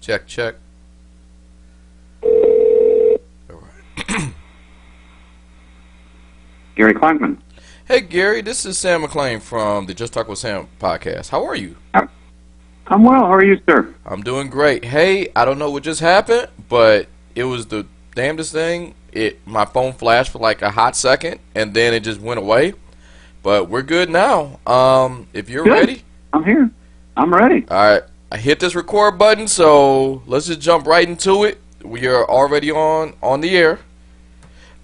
Check, check. All right. Gary Kleinman. Hey, Gary, this is Sam McClain from the Just Talk with Sam podcast. How are you? I'm well. How are you, sir? I'm doing great. Hey, I don't know what just happened, but it was the damnedest thing. My phone flashed for like a hot second, and then it just went away. But we're good now. If you're Good. ready. I'm here. I'm ready. All right. I hit this record button, so let's just jump right into it. We are already on the air.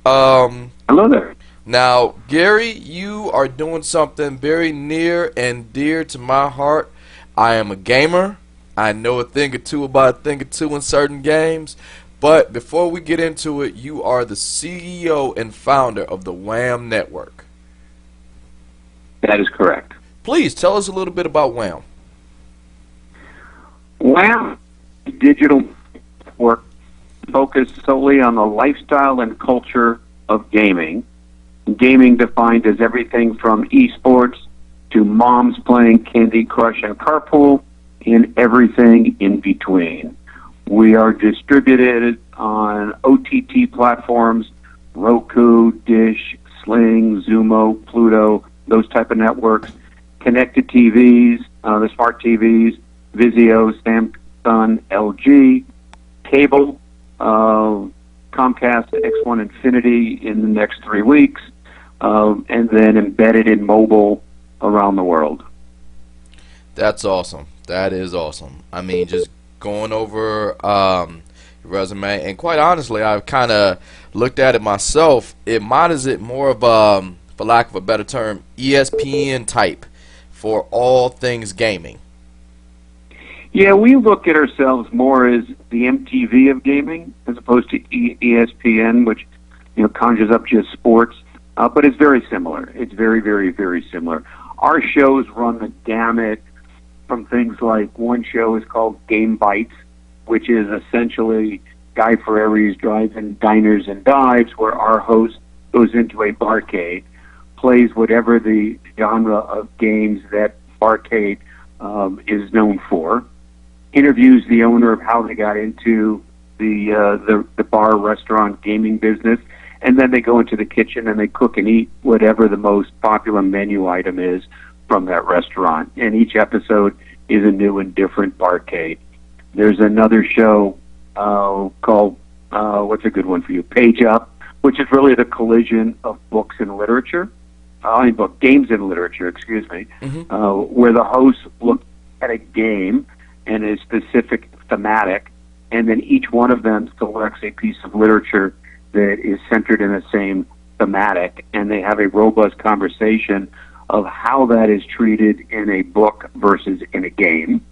Hello there. Now, Gary, you are doing something very near and dear to my heart. I am a gamer. I know a thing or two about a thing or two in certain games. But before we get into it, you are the CEO and founder of the WHAM network. That is correct. Please tell us a little bit about WHAM. WHAM digital network focused solely on the lifestyle and culture of gaming. Gaming defined as everything from esports to moms playing Candy Crush and Carpool and everything in between. We are distributed on OTT platforms, Roku, Dish, Sling, Zumo, Pluto, those type of networks, connected TVs, the smart TVs, Vizio, Samsung, LG, cable, Comcast X1 Infinity in the next 3 weeks, and then embedded in mobile around the world. That's awesome. That is awesome. I mean, just going over your resume, and quite honestly, I've kind of looked at it myself. It models it more of for lack of a better term, ESPN type for all things gaming. Yeah, we look at ourselves more as the MTV of gaming as opposed to ESPN, which conjures up just sports. But it's very similar. It's very, very, very similar. Our shows run the gamut from things like one show is called Game Bites, which is essentially Guy Fieri's Drive-In Diners and Dives, where our host goes into a barcade, plays whatever the genre of games that barcade is known for, interviews the owner of how they got into the bar, restaurant, gaming business, and then they go into the kitchen and they cook and eat whatever the most popular menu item is from that restaurant. And each episode is a new and different barcade. There's another show called, what's a good one for you? Page Up, which is really the collision of books and literature. Games and literature, excuse me, where the hosts look at a game and a specific thematic, and then each one of them selects a piece of literature that is centered in the same thematic, and they have a robust conversation of how that is treated in a book versus in a game.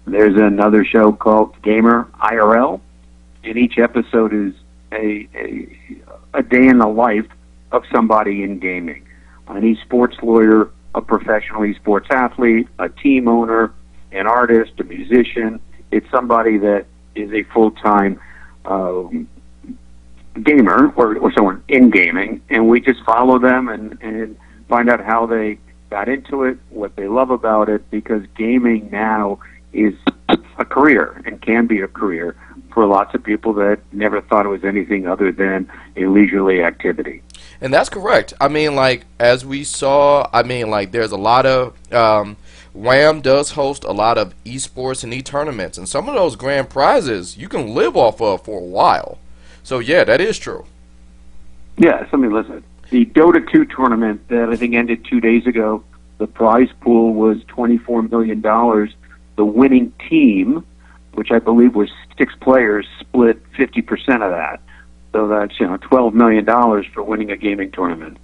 There's another show called Gamer IRL, and each episode is a day in the life of somebody in gaming. An esports lawyer, a professional esports athlete, a team owner, an artist, a musician. It's somebody that is a full-time gamer or someone in gaming, and we just follow them and find out how they got into it, what they love about it, because gaming now is a career and can be a career for lots of people that never thought it was anything other than a leisurely activity. And that's correct. I mean, like, as we saw, I mean, like, there's a lot of WHAM does host a lot of esports and e-tournaments, and some of those grand prizes you can live off of for a while. So, yeah, that is true. Yeah, listen. The Dota 2 tournament that I think ended 2 days ago, the prize pool was $24 million. The winning team, which I believe was 6 players, split 50% of that. So that's $12 million for winning a gaming tournament.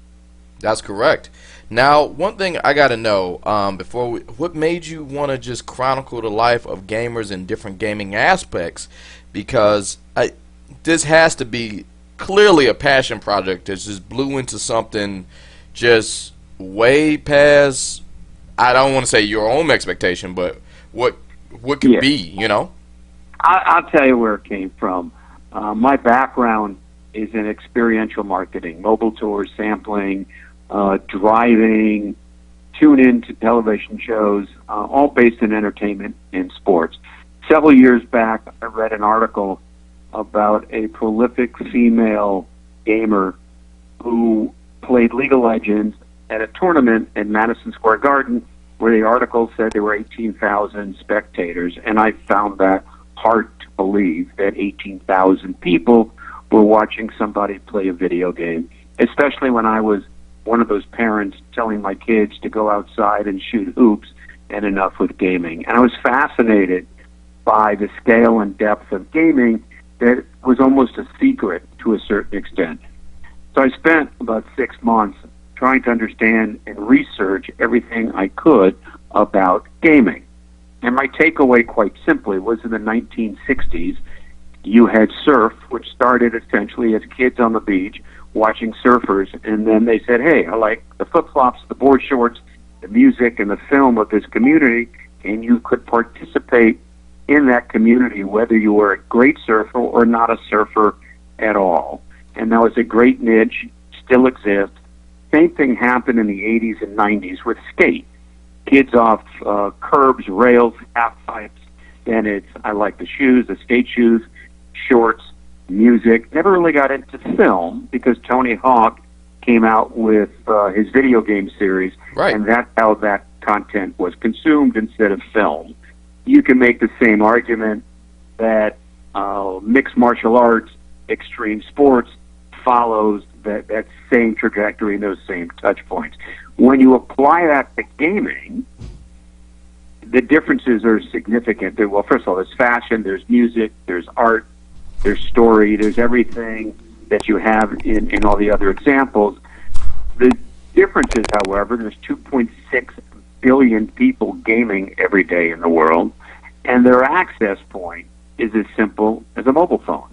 That's correct. Now, one thing I got to know what made you want to just chronicle the life of gamers in different gaming aspects? Because this has to be clearly a passion project that just blew into something just way past, I don't want to say your own expectation, but what could be, I'll tell you where it came from. My background is in experiential marketing, mobile tours, sampling, driving, tune-in to television shows, all based in entertainment and sports. several years back, I read an article about a prolific female gamer who played League of Legends at a tournament in Madison Square Garden where the article said there were 18,000 spectators, and I found that hard to believe that 18,000 people were watching somebody play a video game, especially when I was one of those parents telling my kids to go outside and shoot hoops and enough with gaming. And I was fascinated by the scale and depth of gaming that was almost a secret to a certain extent. So I spent about 6 months trying to understand and research everything I could about gaming. And my takeaway, quite simply, was in the 1960s, you had surf, which started essentially as kids on the beach watching surfers, and then they said, hey, I like the flip-flops, the board shorts, the music, and the film of this community, and you could participate in that community, whether you were a great surfer or not a surfer at all. And that was a great niche, still exists. Same thing happened in the 80s and 90s with skate. Kids off curbs, rails, half pipes. Then it's, I like the shoes, the skate shoes, shorts, music. Never really got into film because Tony Hawk came out with his video game series, right, and that's how that content was consumed instead of film. You can make the same argument that mixed martial arts, extreme sports, follows that same trajectory and those same touch points. When you apply that to gaming, the differences are significant. Well, first of all, there's fashion, there's music, there's art, there's story, there's everything that you have in all the other examples. The difference is, however, there's 2.6 billion people gaming every day in the world, and their access point is as simple as a mobile phone.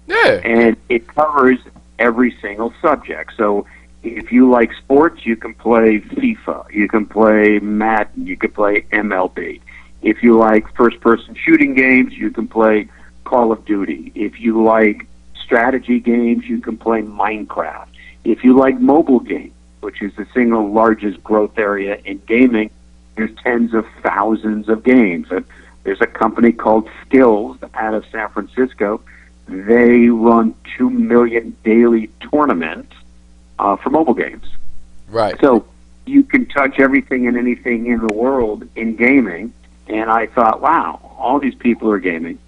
Yeah. And it covers every single subject. So if you like sports, you can play FIFA, you can play Madden, you can play MLB. If you like first-person shooting games, you can play Call of Duty. If you like strategy games, you can play Minecraft. If you like mobile games, which is the single largest growth area in gaming, there's tens of thousands of games. There's a company called Skills out of San Francisco. They run 2 million daily tournaments for mobile games. Right. So you can touch everything and anything in the world in gaming. And I thought, wow, all these people are gaming.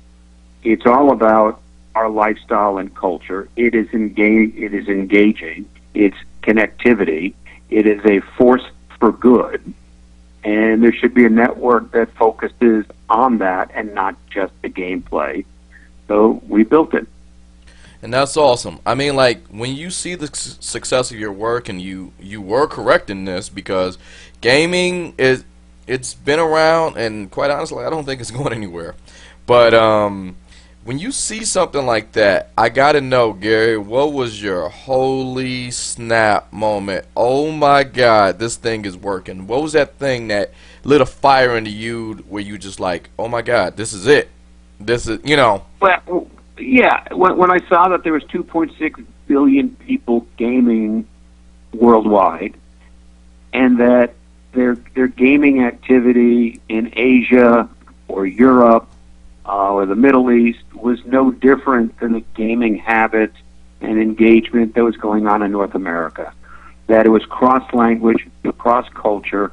It's all about our lifestyle and culture. It is engaging. It's connectivity. It is a force for good. And there should be a network that focuses on that and not just the gameplay. So we built it. And that's awesome. I mean, like, when you see the success of your work, and you were correct in this, because gaming it's been around, and quite honestly, I don't think it's going anywhere. But when you see something like that, I gotta know, Gary, what was your holy snap moment? Oh my God, this thing is working. What was that thing that lit a fire into you where you just like, oh my God, this is it? This is, you know. Well, yeah. When I saw that there was 2.6 billion people gaming worldwide, and that their gaming activity in Asia or Europe or the Middle East was no different than the gaming habit and engagement that was going on in North America. That it was cross-language, cross-culture,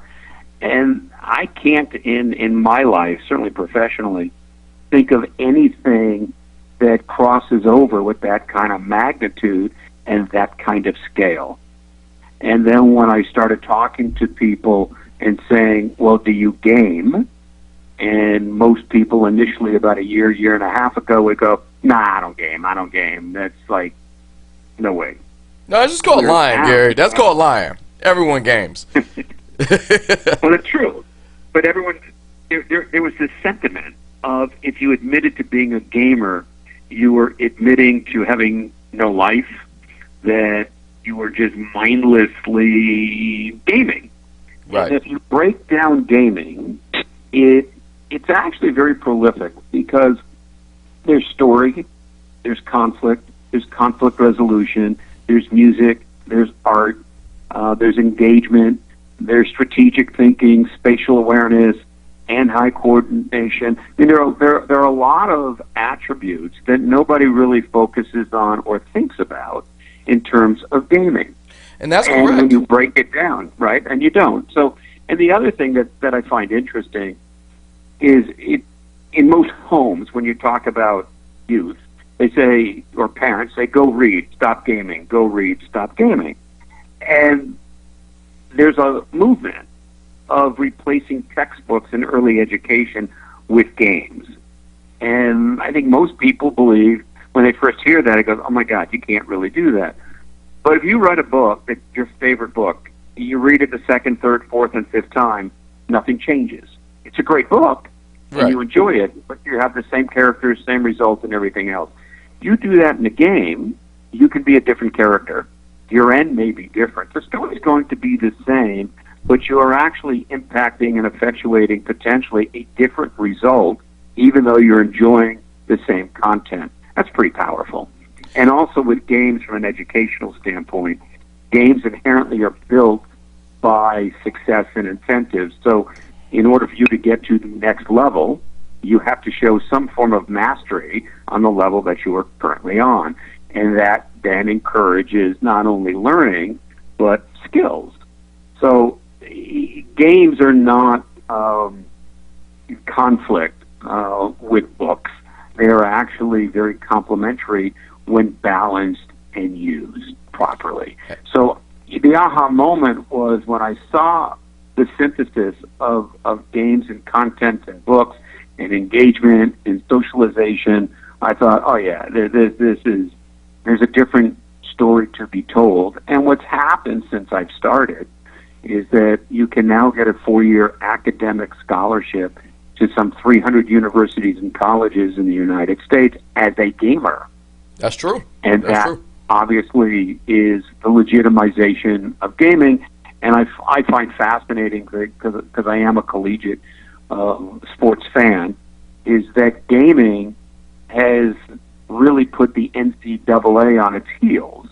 and I can't, in my life, certainly professionally, think of anything that crosses over with that kind of magnitude and that kind of scale. And then when I started talking to people and saying, well, do you game? And most people initially about a year and a half ago would go, nah, I don't game. That's like, no way. No, it's just called lying, Gary. That's called lying. Everyone games. Well, it's true. But everyone, there was this sentiment of if you admitted to being a gamer, you were admitting to having no life, that you were just mindlessly gaming. Right. And if you break down gaming, it's actually very prolific because there's story, there's conflict resolution, there's music, there's art, there's engagement, there's strategic thinking, spatial awareness, hand-eye coordination. I mean, there are a lot of attributes that nobody really focuses on or thinks about in terms of gaming. And that's and correct. when you break it down, right? And you don't. So, and the other thing that I find interesting is in most homes, when you talk about youth, they say, or parents say, go read, stop gaming, go read, stop gaming. And there's a movement of replacing textbooks in early education with games. And I think most people believe, when they first hear that, it goes, oh my God, you can't really do that. But if you write a book, that's your favorite book, you read it the second, third, fourth, and fifth time, nothing changes. It's a great book, and Right. you enjoy it, but you have the same characters, same results, and everything else. You do that in a game, you can be a different character. Your end may be different. The story's going to be the same, but you are actually impacting and effectuating potentially a different result, even though you're enjoying the same content. That's pretty powerful. And also with games from an educational standpoint, games inherently are built by success and incentives. So in order for you to get to the next level, you have to show some form of mastery on the level that you are currently on. And that then encourages not only learning, but skills. So games are not conflict with books. They are actually very complementary when balanced and used properly. So the aha moment was when I saw the synthesis of games and content and books and engagement and socialization. I thought, oh yeah, there's a different story to be told. And what's happened since I've started is that you can now get a 4-year academic scholarship to some 300 universities and colleges in the United States as a gamer. That's true. And That's that true. obviously is the legitimization of gaming. And I find fascinating, because I am a collegiate sports fan, is that gaming has really put the NCAA on its heels,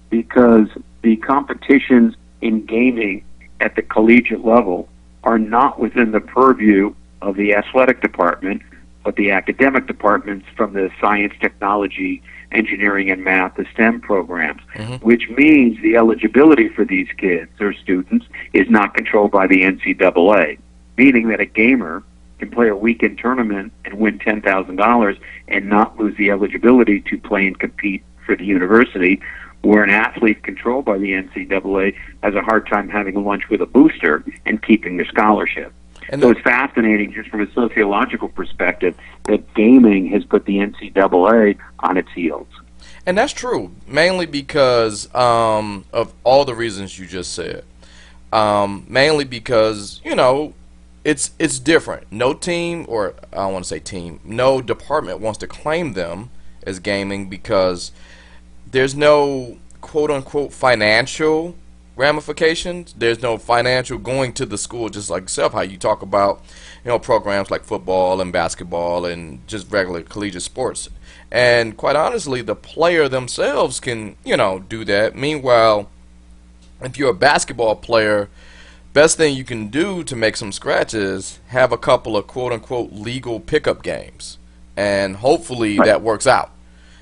because the competitions in gaming at the collegiate level are not within the purview of the athletic department, but the academic departments from the science, technology, engineering, and math, the STEM programs, which means the eligibility for these kids or students is not controlled by the NCAA, meaning that a gamer can play a weekend tournament and win $10,000 and not lose the eligibility to play and compete for the university, where an athlete controlled by the NCAA has a hard time having lunch with a booster and keeping the scholarship. And so it's fascinating just from a sociological perspective that gaming has put the NCAA on its heels. And that's true, mainly because of all the reasons you just said. Mainly because, it's different. No team, or I don't want to say team, no department wants to claim them as gaming because there's no quote-unquote financial ramifications. There's no financial going to the school, just like yourself, how you talk about, programs like football and basketball and just regular collegiate sports. And quite honestly, the player themselves can, do that. Meanwhile, if you're a basketball player, best thing you can do to make some scratch is have a couple of quote-unquote legal pickup games. And hopefully that works out.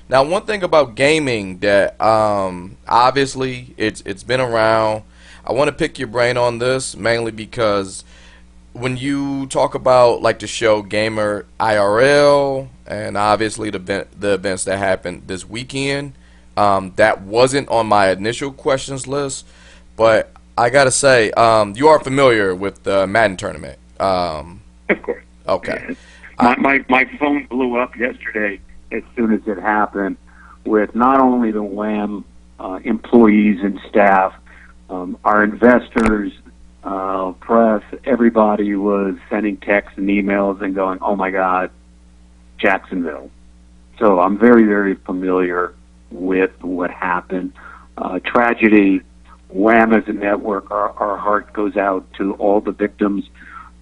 Now, one thing about gaming that obviously it's been around. I want to pick your brain on this mainly because when you talk about like the show Gamer IRL and obviously the events that happened this weekend, that wasn't on my initial questions list, but I gotta say you are familiar with the Madden tournament. Of course. Okay. Yeah. My phone blew up yesterday as soon as it happened, with not only the WHAM employees and staff, our investors, press, everybody was sending texts and emails and going, oh my God, Jacksonville. So I'm very, very familiar with what happened. Tragedy, WHAM as a network, our heart goes out to all the victims,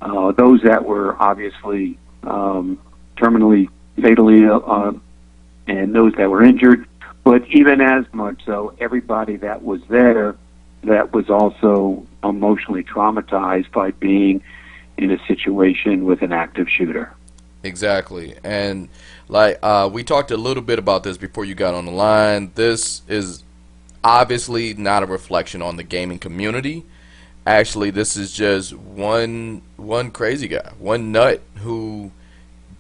those that were obviously terminally, fatally, and those that were injured, but even as much so, everybody that was there that was also emotionally traumatized by being in a situation with an active shooter. Exactly. And like we talked a little bit about this before you got on the line. This is obviously not a reflection on the gaming community. Actually, this is just one crazy guy, one nut who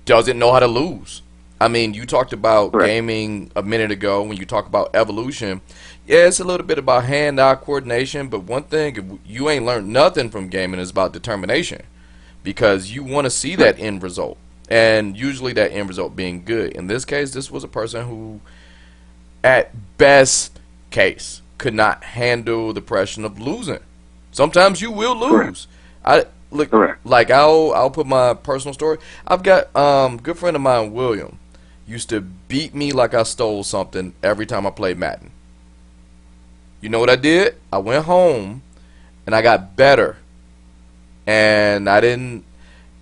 doesn't know how to lose. I mean, you talked about Correct. gaming a minute ago when you talk about evolution. Yeah, it's a little bit about hand-eye coordination, but one thing, if you ain't learned nothing from gaming, is about determination, because you want to see that end result, and usually that end result being good. In this case, this was a person who, at best case, could not handle the pressure of losing. Sometimes you will lose. Correct. Look, Correct. like I'll put my personal story. I've got good friend of mine, William, used to beat me like I stole something every time I played Madden. You know what I did? I went home and I got better. And I didn't.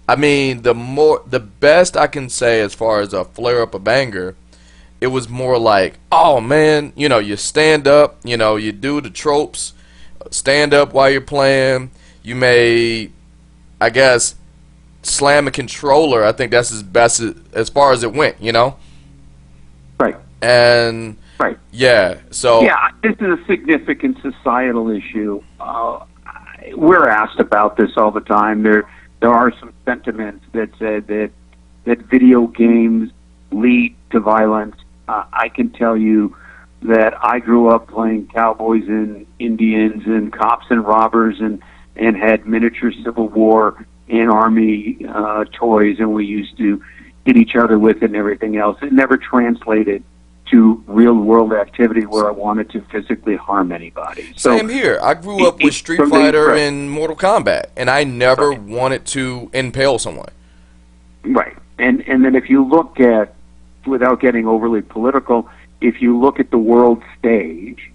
I mean, the best I can say as far as a flare up of anger, it was more like, oh man, you know, you stand up, you know, you do the tropes, stand up while you're playing. You may, I guess, slam a controller. I think that's as best as far as it went, you know? Right. And, Right. yeah, so. Yeah, this is a significant societal issue. We're asked about this all the time. There are some sentiments that say that video games lead to violence. I can tell you that I grew up playing cowboys and Indians and cops and robbers and had miniature Civil War and Army toys, and we used to hit each other with it and everything else. It never translated to real-world activity where I wanted to physically harm anybody. So, same here. I grew up with Street Fighter and Mortal Kombat, and I never wanted to impale someone. Right. And then if you look at, without getting overly political, if you look at the world stage,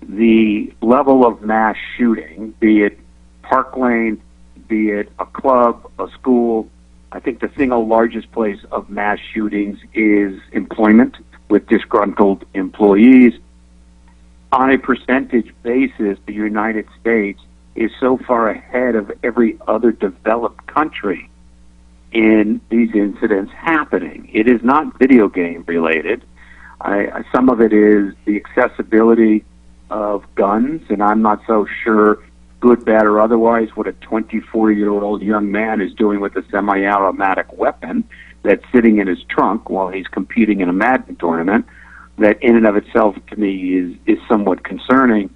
the level of mass shooting, be it Park Lane, be it a club, a school, I think the single largest place of mass shootings is employment with disgruntled employees. On a percentage basis, the United States is so far ahead of every other developed country in these incidents happening. It is not video game related. Some of it is the accessibility of guns, and I'm not so sure, good, bad, or otherwise, what a 24-year-old young man is doing with a semi-automatic weapon that's sitting in his trunk while he's competing in a Madden tournament. That in and of itself, to me, is somewhat concerning.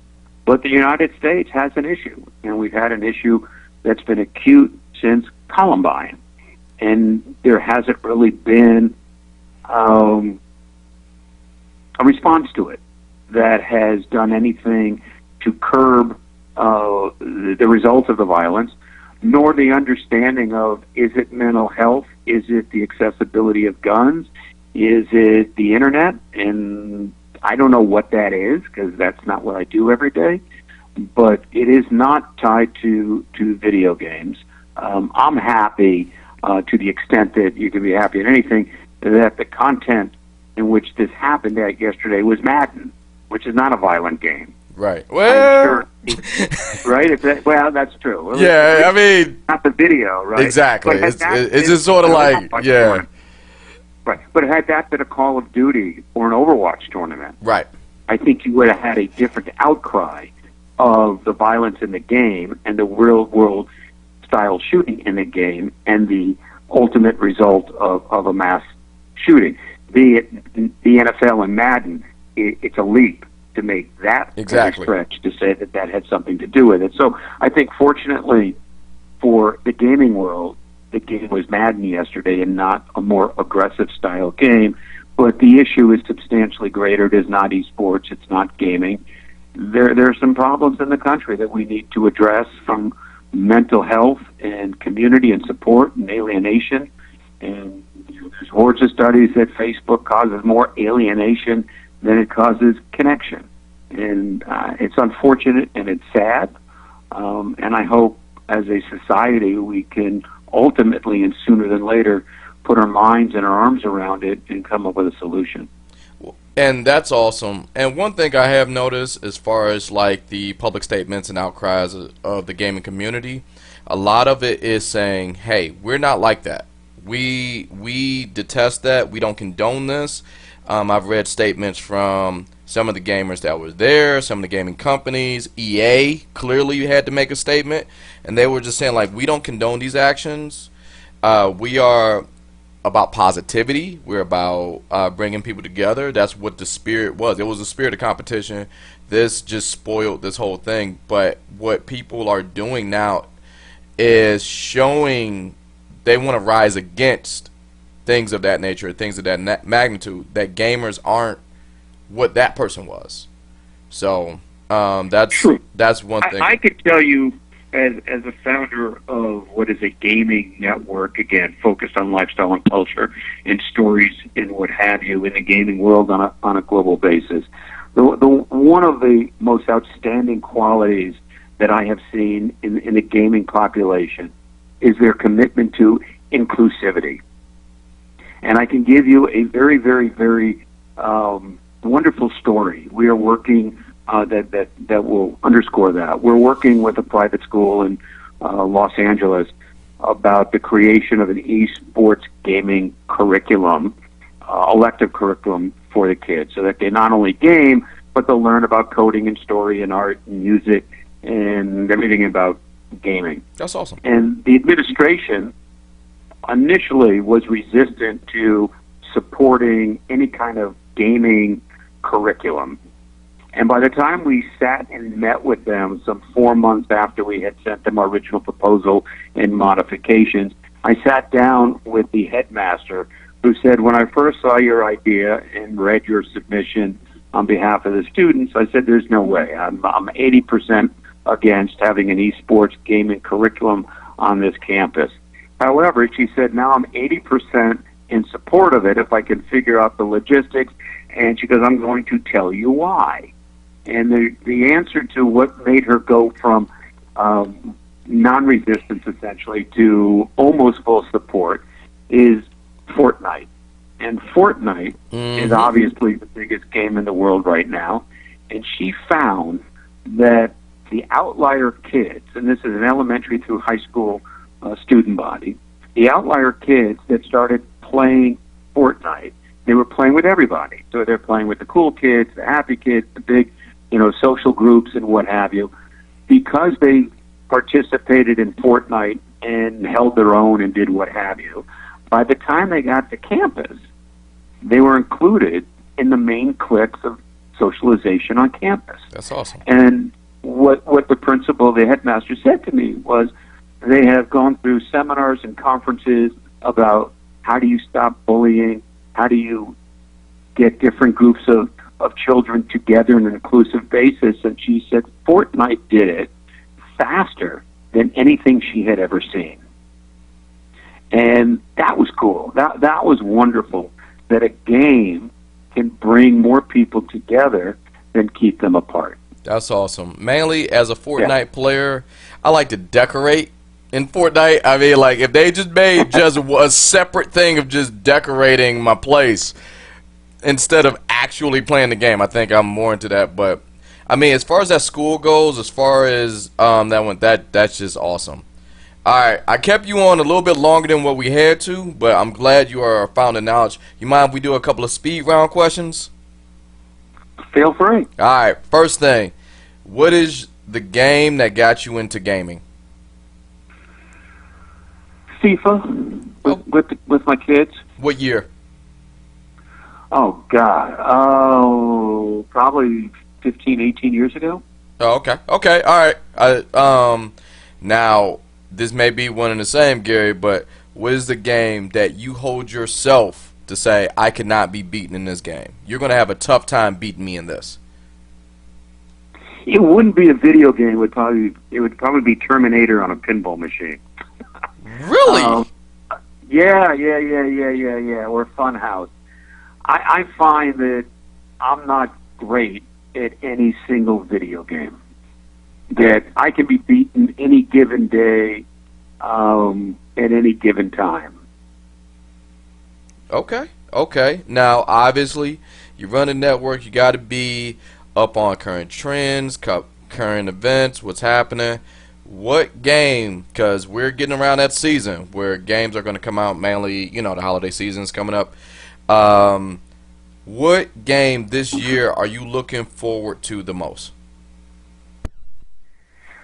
But the United States has an issue, and we've had an issue that's been acute since Columbine. And there hasn't really been a response to it that has done anything to curb the results of the violence, nor the understanding of, is it mental health? Is it the accessibility of guns? Is it the internet? And I don't know what that is, because that's not what I do every day. But it is not tied to video games. I'm happy, to the extent that you can be happy at anything, that the content in which this happened at yesterday was Madden, which is not a violent game. Right. Well, right? Well, that's true. Yeah, I mean, not the video, right? Exactly. It's just sort of like, yeah. Right. But had that been a Call of Duty or an Overwatch tournament, right, I think you would have had a different outcry of the violence in the game and the real-world style shooting in the game and the ultimate result of a mass shooting. Be it the NFL and Madden, it's a leap to make that exactly stretch to say that that had something to do with it. So I think, fortunately for the gaming world, the game was Madden yesterday and not a more aggressive style game. But the issue is substantially greater. It is not esports. It's not gaming. There are some problems in the country that we need to address, from mental health and community and support and alienation. And there's hordes of studies that Facebook causes more alienation than it causes connection. And it's unfortunate and it's sad. And I hope as a society we can ultimately and sooner than later put our minds and our arms around it and come up with a solution. And that's awesome. And one thing I have noticed, as far as like the public statements and outcries of the gaming community, A lot of it is saying, hey, we're not like that. We detest that. We don't condone this. I've read statements from some of the gamers that was there, some of the gaming companies. EA clearly had to make a statement, and they were just saying, like, we don't condone these actions. We are about positivity. We're about bringing people together. That's what the spirit was. It was a spirit of competition. This just spoiled this whole thing. But what people are doing now is showing they want to rise against things of that nature, things of that magnitude, that gamers aren't what that person was. So that's True. that's one thing. I could tell you, as a founder of what is a gaming network, again focused on lifestyle and culture and stories and what have you in the gaming world on a global basis, the one of the most outstanding qualities that I have seen in the gaming population is their commitment to inclusivity. And I can give you a very, very, very wonderful story. We are working that will underscore that. We're working with a private school in Los Angeles about the creation of an esports gaming curriculum, elective curriculum for the kids, so that they not only game, but they'll learn about coding and story and art and music and everything about gaming. That's awesome. And the administration initially was resistant to supporting any kind of gaming curriculum. And by the time we sat and met with them some 4 months after we had sent them our original proposal and modifications, I sat down with the headmaster who said, when I first saw your idea and read your submission on behalf of the students, I said, there's no way. I'm 80% against having an esports gaming curriculum on this campus. However, she said, now I'm 80% in support of it if I can figure out the logistics. And she goes, I'm going to tell you why. And the answer to what made her go from non-resistance, essentially, to almost full support is Fortnite. And Fortnite is obviously the biggest game in the world right now. And she found that the outlier kids, and this is an elementary through high school student body, the outlier kids that started playing Fortnite, they were playing with everybody. So they're playing with the cool kids, the happy kids, the big, social groups and what have you. Because they participated in Fortnite and held their own and did what have you, by the time they got to campus, they were included in the main cliques of socialization on campus. That's awesome. And what the principal, the headmaster, said to me was, they have gone through seminars and conferences about how do you stop bullying, how do you get different groups of children together on an inclusive basis. And she said Fortnite did it faster than anything she had ever seen. And that was cool. That was wonderful, that a game can bring more people together than keep them apart. That's awesome. Mainly as a Fortnite player, I like to decorate in Fortnite. I mean, like, if they just made just a separate thing of just decorating my place instead of actually playing the game, I think I'm more into that. But I mean, as far as that school goes, as far as that's just awesome. All right, I kept you on a little bit longer than what we had to, but I'm glad you are found in knowledge. You mind if we do a couple of speed round questions? Feel free. All right, first thing, what is the game that got you into gaming? FIFA with my kids. What year? Oh, God. Oh, probably 15, 18 years ago. Oh, okay. Okay, all right. Now, this may be one and the same, Gary, but what is the game that you hold yourself to say, I cannot be beaten in this game? You're going to have a tough time beating me in this. It wouldn't be a video game. It would probably be Terminator on a pinball machine. Really? Yeah. Or Funhouse. I find that I'm not great at any single video game. That I can be beaten any given day, at any given time. Okay. Now, obviously, you run a network. You got to be up on current trends, current events, what's happening. what game, because we're getting around that season where games are going to come out mainly, you know, the holiday season's coming up. What game this year are you looking forward to the most?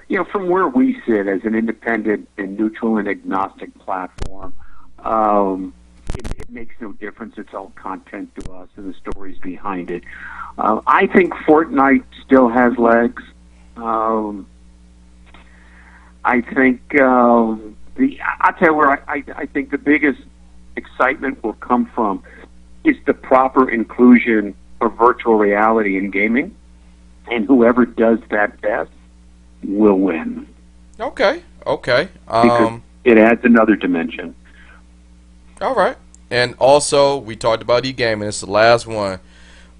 You know, from where we sit as an independent and neutral and agnostic platform, it makes no difference. It's all content to us and the stories behind it. I think Fortnite still has legs. I think I'll tell you where I think the biggest excitement will come from is the proper inclusion of virtual reality in gaming, and whoever does that best will win. Okay. Because it adds another dimension. All right. And also, we talked about e-gaming. It's the last one.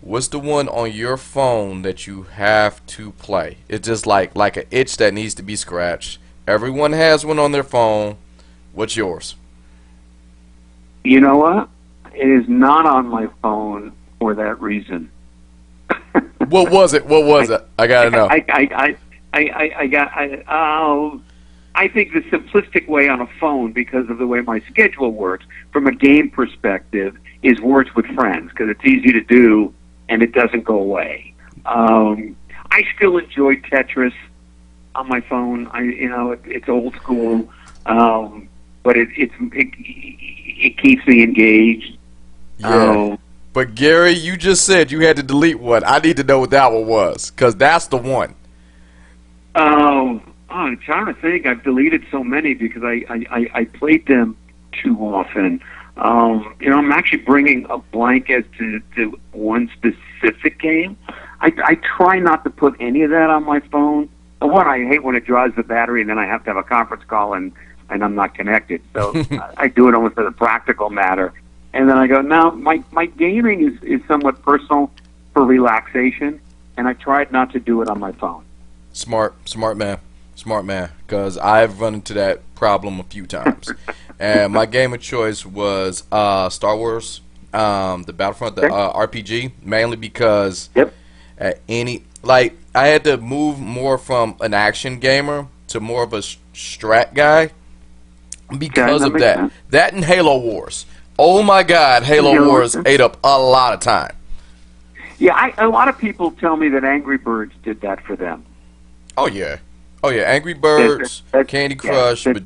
What's the one on your phone that you have to play? It's just like an itch that needs to be scratched. Everyone has one on their phone. What's yours? You know what? It is not on my phone for that reason. What was it? I gotta know. I think the simplistic way on a phone, because of the way my schedule works, from a game perspective, is Words with Friends, because it's easy to do and it doesn't go away. I still enjoy Tetris on my phone. It's old school, but it keeps me engaged. Yeah. But Gary, you just said you had to delete one. I need to know what that one was, because that's the one. I'm trying to think. I've deleted so many because I played them too often. I'm actually bringing a blank as to one specific game. I try not to put any of that on my phone. One, I hate when it draws the battery and then I have to have a conference call and I'm not connected. So I do it almost as a practical matter. And then I go, no, my gaming is somewhat personal for relaxation, and I tried not to do it on my phone. Smart man, because I've run into that problem a few times. And my game of choice was Star Wars, the Battlefront, the RPG, mainly because I had to move more from an action gamer to more of a strat guy because of that. Sense. That and Halo Wars. Oh my God, Halo Wars ate up a lot of time. Yeah, a lot of people tell me that Angry Birds did that for them. Oh yeah, Angry Birds, Candy Crush. Candy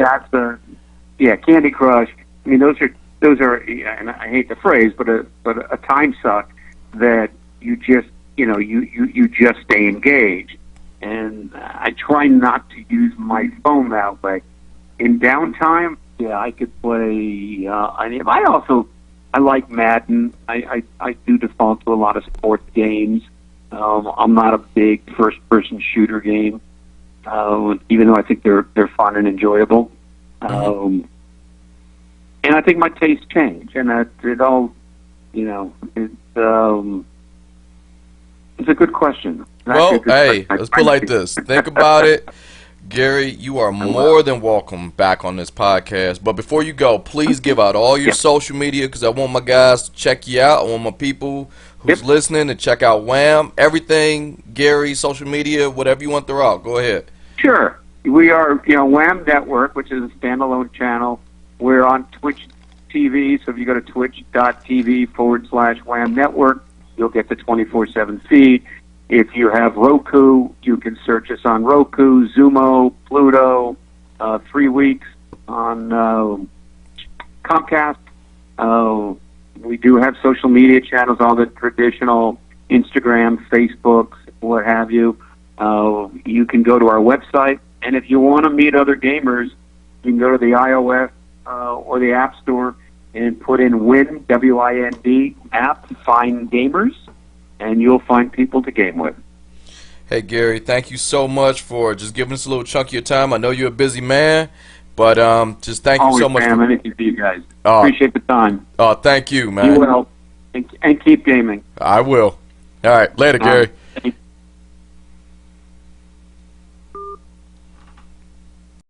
Crush. I mean, those are, and I hate the phrase, but a time suck that you just you just stay engaged. And I try not to use my phone that way. In downtime, yeah, I could play. I like Madden. I do default to a lot of sports games. I'm not a big first-person shooter game, even though I think they're fun and enjoyable. And I think my tastes change, and that it all, it's a good question. Well, hey, let's put it like this. Think about it. Gary, you are more than welcome back on this podcast. But before you go, please give out all your social media, because I want my guys to check you out. I want my people who's listening to check out WHAM. Everything, Gary, social media, whatever you want to throw out. Go ahead. Sure. We are, WHAM Network, which is a standalone channel. We're on Twitch TV, so if you go to twitch.tv/WHAM Network, you'll get the 24/7 feed. If you have Roku, you can search us on Roku, Zumo, Pluto, 3 weeks on Comcast. We do have social media channels, all the traditional Instagram, Facebook, what have you. You can go to our website, and if you want to meet other gamers, you can go to the iOS or the App Store and put in WIN, W-I-N-D, app, find gamers, and you'll find people to game with. Hey, Gary, thank you so much for just giving us a little chunk of your time. I know you're a busy man, but just thank you so much. Always, anything for you guys. Appreciate the time. Oh, thank you, man. You will. And keep gaming. I will. All right. Later, Gary.